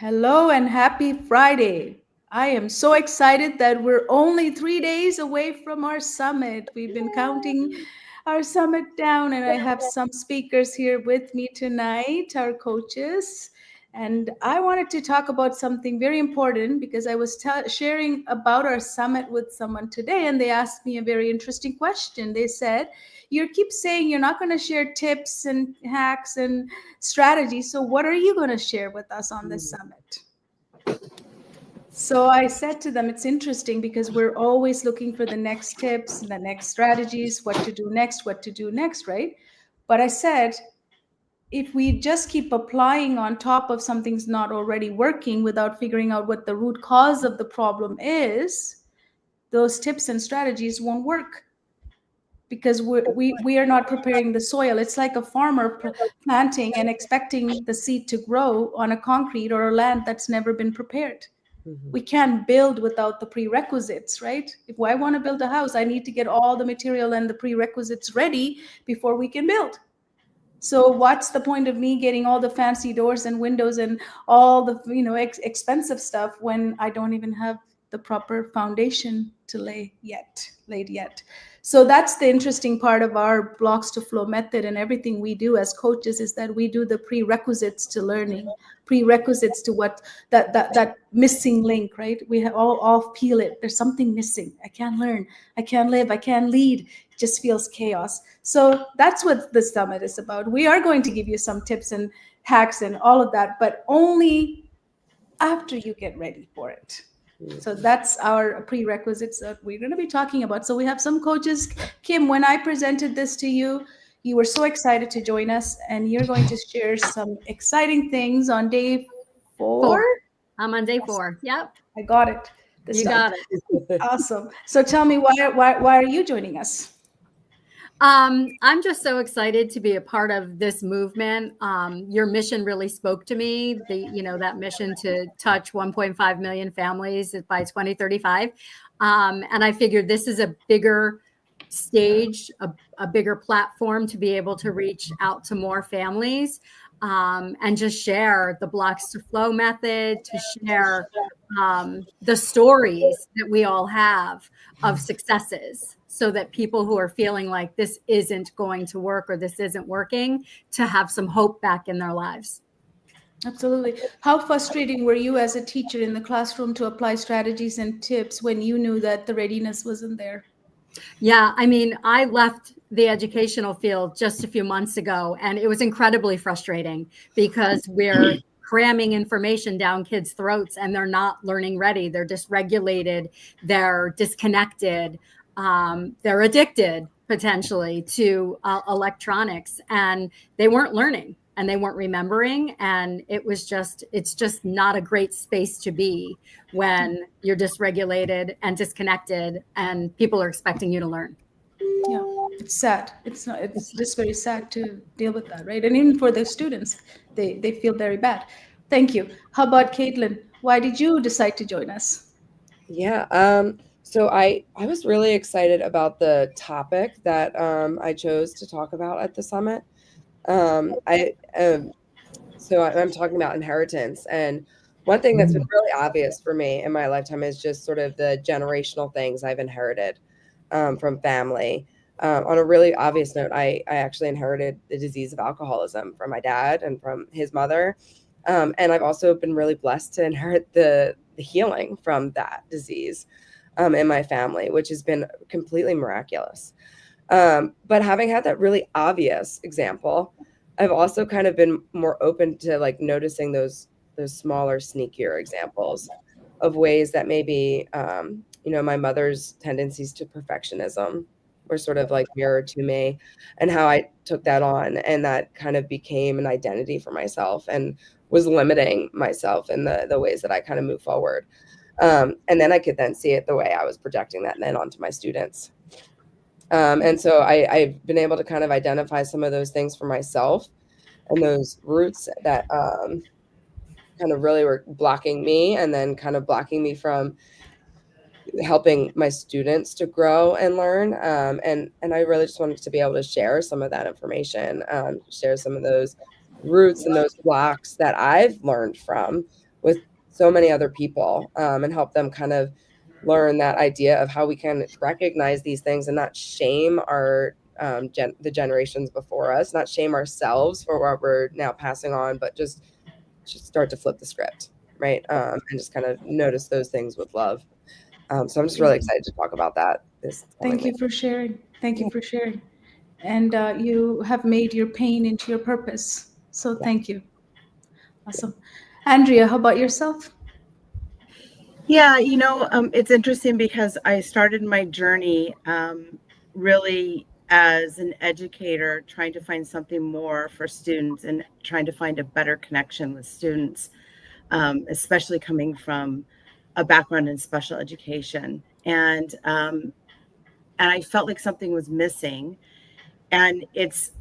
Hello and happy Friday. I am so excited that we're only 3 days away from our summit. We've been counting our summit down, and I have some speakers here with me tonight, our coaches. And I wanted to talk about something very important because I was sharing about our summit with someone today, and they asked me a very interesting question. They said, you keep saying you're not going to share tips and hacks and strategy. So, what are you going to share with us on this summit? So I said to them, it's interesting because we're always looking for the next tips, the next strategies, what to do next, right? But I said, if we just keep applying on top of something's not already working without figuring out what the root cause of the problem is, those tips and strategies won't work because we are not preparing the soil. It's like a farmer planting and expecting the seed to grow on a concrete or a land that's never been prepared. We can't build without the prerequisites, right? If I want to build a house, I need to get all the material and the prerequisites ready before we can build. So what's the point of me getting all the fancy doors and windows and all the expensive stuff when I don't even have the proper foundation to laid yet? So that's the interesting part of our blocks to flow method, and everything we do as coaches is that we do the prerequisites to learning, prerequisites to what that missing link, right? We have all feel it. There's something missing. I can't learn. I can't live. I can't lead. It just feels chaos. So that's what the summit is about. We are going to give you some tips and hacks and all of that, but only after you get ready for it. So that's our prerequisites that we're going to be talking about. So we have some coaches. Kim, when I presented this to you, you were so excited to join us, and you're going to share some exciting things on day 4. I'm on day 4. Yep. I got it. You got it. Awesome. So tell me, why are you joining us? I'm just so excited to be a part of this movement. Your mission really spoke to me. That mission to touch 1.5 million families by 2035. And I figured this is a bigger stage, a bigger platform to be able to reach out to more families, and just share the blocks to flow method, to share the stories that we all have of successes, so that people who are feeling like this isn't going to work or this isn't working, to have some hope back in their lives. Absolutely. How frustrating were you as a teacher in the classroom to apply strategies and tips when you knew that the readiness wasn't there? Yeah, I mean, I left the educational field just a few months ago, and it was incredibly frustrating because we're cramming information down kids' throats and they're not learning ready. They're dysregulated, they're disconnected, they're addicted potentially to electronics, and they weren't learning and they weren't remembering. And it's just not a great space to be when you're dysregulated and disconnected and people are expecting you to learn. Yeah, it's sad. It's just very sad to deal with that, right? And even for the students, they feel very bad. Thank you. How about Caitlin? Why did you decide to join us? Yeah, so I was really excited about the topic that I chose to talk about at the summit. I'm talking about inheritance, and one thing that's been really obvious for me in my lifetime is just sort of the generational things I've inherited from family. On a really obvious note, I actually inherited the disease of alcoholism from my dad and from his mother. And I've also been really blessed to inherit the healing from that disease in my family, which has been completely miraculous. But having had that really obvious example, I've also kind of been more open to like noticing those smaller, sneakier examples of ways that maybe, my mother's tendencies to perfectionism were sort of like mirrored to me, and how I took that on, and that kind of became an identity for myself and was limiting myself in the ways that I kind of move forward. And then I could then see it the way I was projecting that then onto my students. And so I've been able to kind of identify some of those things for myself, and those roots that kind of really were blocking me, and then kind of blocking me from helping my students to grow and learn. And I really just wanted to be able to share some of that information, share some of those roots and those blocks that I've learned from, with so many other people, and help them kind of learn that idea of how we can recognize these things and not shame our the generations before us, not shame ourselves for what we're now passing on, but just start to flip the script, right? And just kind of notice those things with love. So I'm just really excited to talk about that this coming Thank you week. for sharing. Thank you for sharing. And you have made your pain into your purpose. So Yeah. thank you. Awesome. Andrea, how about yourself? Yeah, it's interesting because I started my journey really as an educator, trying to find something more for students and trying to find a better connection with students, especially coming from a background in special education. And I felt like something was missing. And it's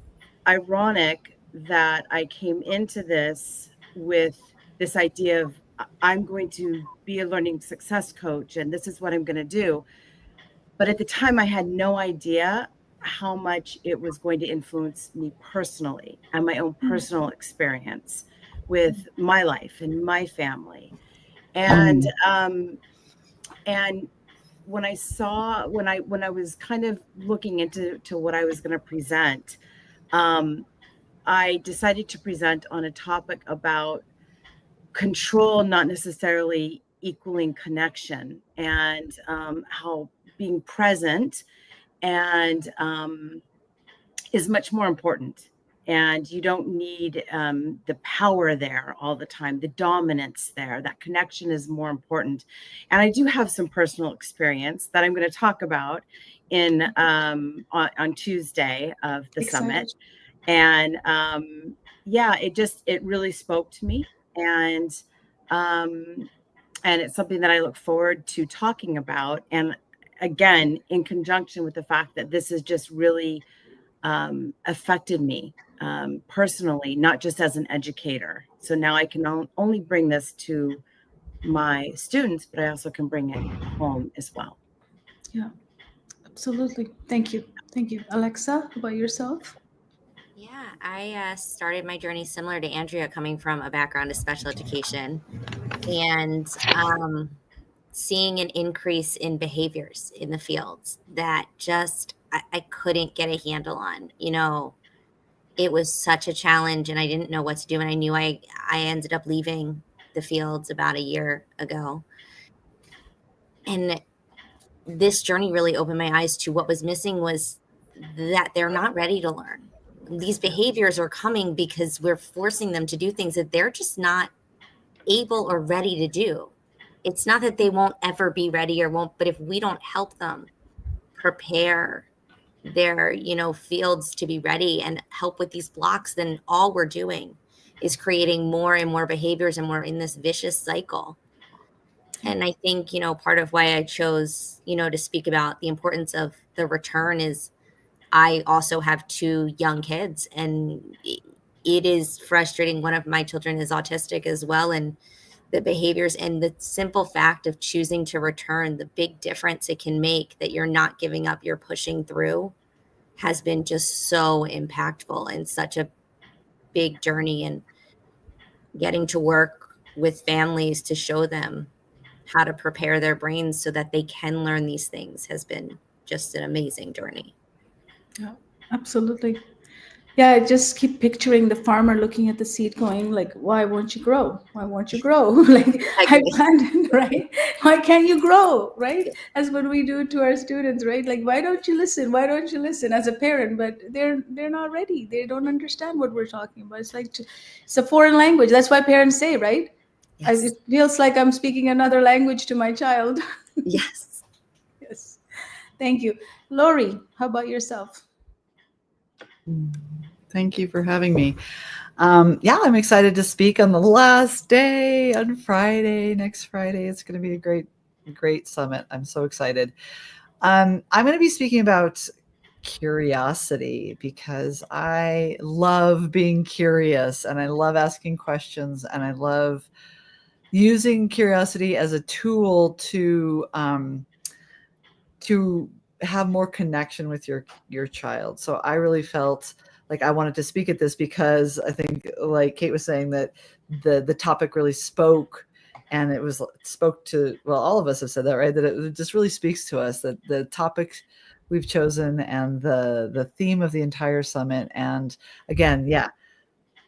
ironic that I came into this with this idea of I'm going to be a learning success coach and this is what I'm going to do. But at the time, I had no idea how much it was going to influence me personally and my own personal experience with my life and my family. And when I was kind of looking into what I was going to present, um, I decided to present on a topic about control, not necessarily equaling connection, and how being present and is much more important. And you don't need the power there all the time, the dominance there. That connection is more important. And I do have some personal experience that I'm going to talk about on Tuesday of the Excited. summit. And yeah, it really spoke to me. Um, and it's something that I look forward to talking about. And again, in conjunction with the fact that this has just really affected me personally, not just as an educator. So now I can only bring this to my students, but I also can bring it home as well. Yeah, absolutely. Thank you. Thank you. Alexa, how about yourself? Yeah, I started my journey similar to Andrea, coming from a background of special education and seeing an increase in behaviors in the fields that just I couldn't get a handle on. It was such a challenge and I didn't know what to do. And I knew I ended up leaving the fields about a year ago. And this journey really opened my eyes to what was missing was that they're not ready to learn. These behaviors are coming because we're forcing them to do things that they're just not able or ready to do. It's not that they won't ever be ready or won't, but if we don't help them prepare their, fields to be ready and help with these blocks, then all we're doing is creating more and more behaviors and we're in this vicious cycle. And I think, part of why I chose, to speak about the importance of the return is I also have 2 young kids and it is frustrating. One of my children is autistic as well. And the behaviors and the simple fact of choosing to return, the big difference it can make that you're not giving up, you're pushing through, has been just so impactful and such a big journey. And getting to work with families to show them how to prepare their brains so that they can learn these things has been just an amazing journey. Yeah, absolutely. Yeah, I just keep picturing the farmer looking at the seed going like, why won't you grow? Why won't you grow? Like I I agree. planted, right? Why can't you grow? Right? That's what we do to our students, right? Like, why don't you listen? Why don't you listen as a parent? But they're not ready. They don't understand what we're talking about. It's like it's a foreign language. That's why parents say, right? Yes. It feels like I'm speaking another language to my child. Yes. Yes. Thank you. Lori, how about yourself? Thank you for having me. Yeah, I'm excited to speak on the last day on Friday, next Friday. It's going to be a great summit. I'm so excited. I'm going to be speaking about curiosity because I love being curious and I love asking questions and I love using curiosity as a tool to have more connection with your child. So I really felt like I wanted to speak at this because I think, like Kate was saying, that the topic really spoke And it spoke to, well, all of us have said that, right? That it just really speaks to us, that the topic we've chosen and the theme of the entire summit. And again, yeah,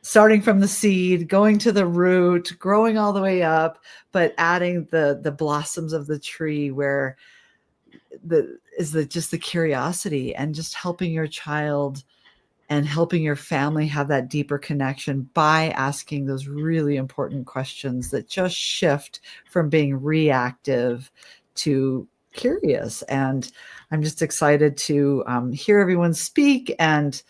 starting from the seed, going to the root, growing all the way up, but adding the blossoms of the tree, where just the curiosity and just helping your child and helping your family have that deeper connection by asking those really important questions that just shift from being reactive to curious. And I'm just excited to hear everyone speak and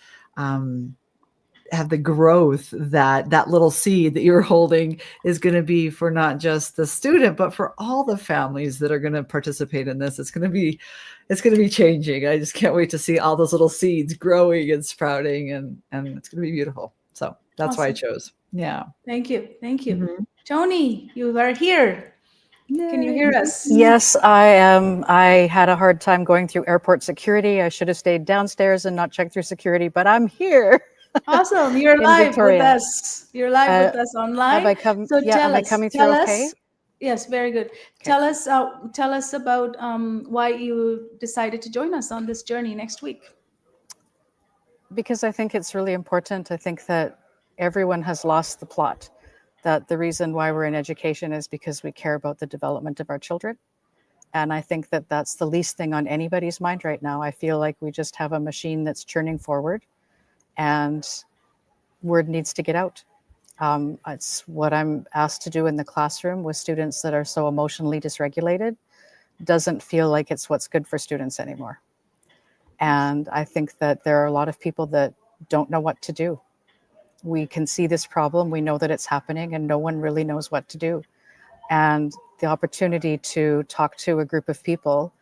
have the growth that little seed that you're holding is going to be for not just the student, but for all the families that are going to participate in this. It's going to be changing. I just can't wait to see all those little seeds growing and sprouting, and it's going to be beautiful. So that's why I chose. Yeah. Thank you. Thank you. Mhm. Tony, you are here. Can you hear us? Yes, I am. I had a hard time going through airport security. I should have stayed downstairs and not checked through security, but I'm here. Awesome. You're In live Victoria. with us. You're live with us online. Have I come? So Yeah, am I coming through okay? Yes, very good. Tell us about why you decided to join us on this journey next week. Because I think it's really important. I think that everyone has lost the plot, that the reason why we're in education is because we care about the development of our children. And I think that that's the least thing on anybody's mind right now. I feel like we just have a machine that's churning forward, and word needs to get out. It's what I'm asked to do in the classroom with students that are so emotionally dysregulated. Doesn't feel like it's what's good for students anymore. And I think that there are a lot of people that don't know what to do. We can see this problem, we know that it's happening, and no one really knows what to do. And the opportunity to talk to a group of people,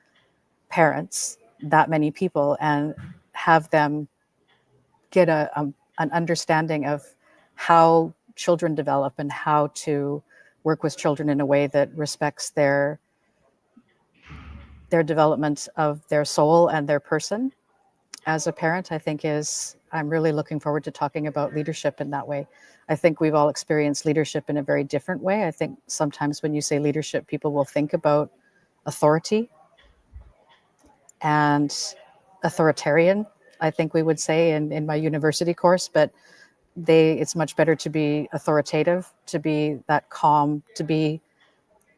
parents, that many people, and have them get an understanding of how children develop and how to work with children in a way that respects their development of their soul and their person. As a parent, I think I'm really looking forward to talking about leadership in that way. I think we've all experienced leadership in a very different way. I think sometimes when you say leadership, people will think about authority and authoritarian, I think we would say in my university course, but it's much better to be authoritative, to be that calm, to be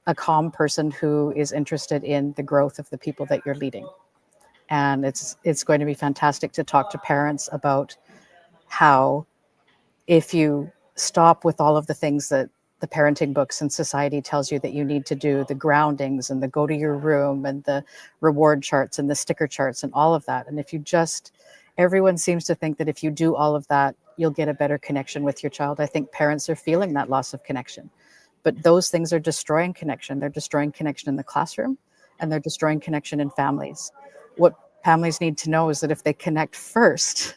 a calm person who is interested in the growth of the people that you're leading. And it's going to be fantastic to talk to parents about how, if you stop with all of the things that the parenting books and society tells you that you need to do, the groundings and the go to your room and the reward charts and the sticker charts and all of that. And if you everyone seems to think that if you do all of that, you'll get a better connection with your child. I think parents are feeling that loss of connection, but those things are destroying connection. They're destroying connection in the classroom, and they're destroying connection in families. What families need to know is that if they connect first,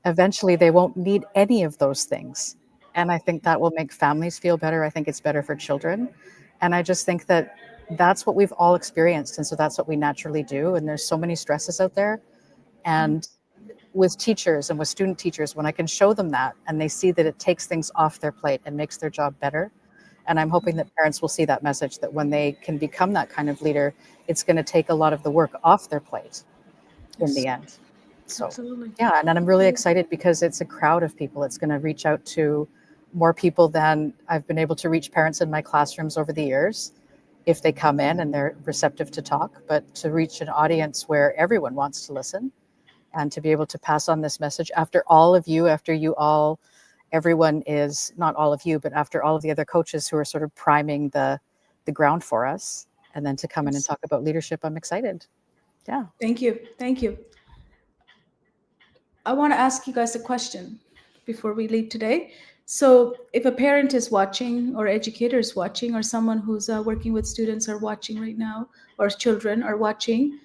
eventually they won't need any of those things. And I think that will make families feel better. I think it's better for children. And I just think that that's what we've all experienced. And so that's what we naturally do. And there's so many stresses out there. And with teachers and with student teachers, when I can show them that and they see that it takes things off their plate and makes their job better. And I'm hoping that parents will see that message, that when they can become that kind of leader, it's going to take a lot of the work off their plate in the end. So, absolutely. Yeah, and I'm really excited because it's a crowd of people. It's going to reach out to more people than I've been able to reach parents in my classrooms over the years, if they come in and they're receptive to talk, but to reach an audience where everyone wants to listen and to be able to pass on this message after everyone is, not all of you, but after all of the other coaches who are sort of priming the ground for us, and then to come in and talk about leadership. I'm excited. Yeah. Thank you. Thank you. I want to ask you guys a question before we leave today. So if a parent is watching, or educator is watching, or someone who's working with students are watching right now, or children are watching,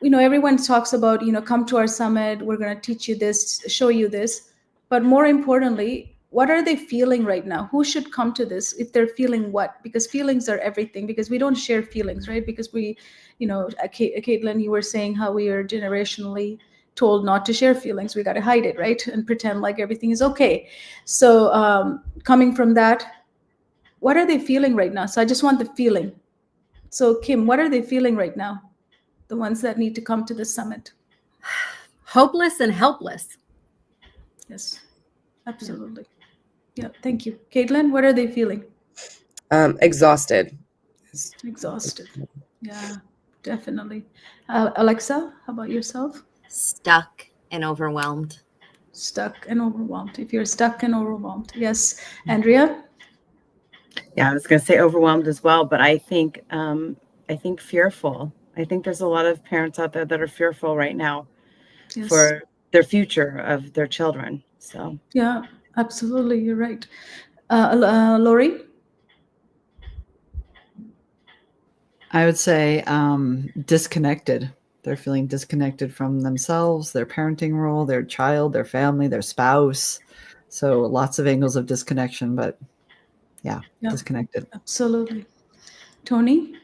everyone talks about, come to our summit, we're going to teach you this, show you this. But more importantly, what are they feeling right now? Who should come to this if they're feeling what? Because feelings are everything, because we don't share feelings, right? Because we, Caitlin, you were saying how we are generationally told not to share feelings. We got to hide it, right? And pretend like everything is okay. So coming from that, what are they feeling right now? So I just want the feeling. So Kim, what are they feeling right now? The ones that need to come to the summit. Hopeless and helpless. Yes, absolutely. Yeah, thank you. Caitlin, what are they feeling? Exhausted. Exhausted. Yeah, definitely. Alexa, how about yourself? Stuck and overwhelmed. Stuck and overwhelmed. If you're stuck and overwhelmed. Yes. Andrea? Yeah, I was going to say overwhelmed as well, but I think fearful. I think there's a lot of parents out there that are fearful right now Yes. for their future of their children. So yeah, absolutely. You're right. Lori? I would say disconnected. They're feeling disconnected from themselves, their parenting role, their child, their family, their spouse. So lots of angles of disconnection, but yeah. Disconnected. Absolutely. Tony?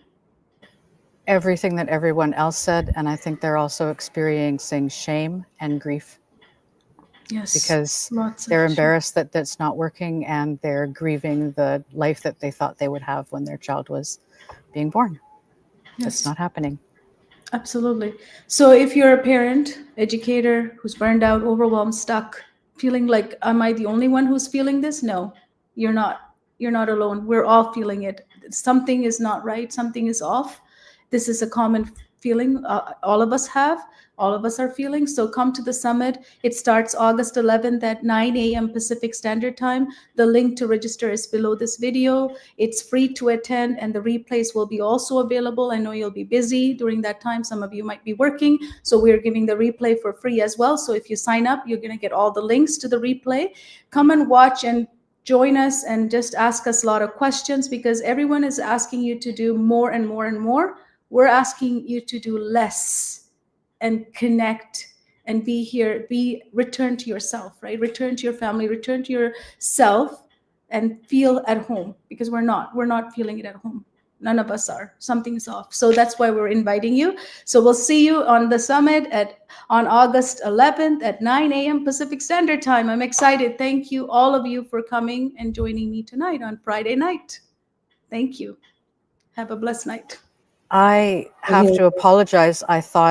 Everything that everyone else said, and I think they're also experiencing shame and grief. Yes. Because lots of they're shame. embarrassed that that's not working, and they're grieving the life that they thought they would have when their child was being born. Yes. It's not happening. Absolutely. So if you're a parent, educator who's burned out, overwhelmed, stuck, feeling like, am I the only one who's feeling this? No, you're not. You're not alone. We're all feeling it. Something is not right. Something is off. This is a common feeling all of us have. All of us are feeling. So come to the summit. It starts August 11th at 9 a.m. Pacific Standard Time. The link to register is below this video. It's free to attend, and the replays will be also available. I know you'll be busy during that time. Some of you might be working. So we're giving the replay for free as well. So if you sign up, you're going to get all the links to the replay. Come and watch and join us and just ask us a lot of questions, because everyone is asking you to do more and more and more. We're asking you to do less and connect and be here, return to yourself, right? Return to your family, return to yourself and feel at home, because we're not feeling it at home. None of us are. Something's off. So that's why we're inviting you. So we'll see you on the summit on August 11th at 9 a.m. Pacific Standard Time. I'm excited. Thank you, all of you, for coming and joining me tonight on Friday night. Thank you. Have a blessed night. I have to apologize. I thought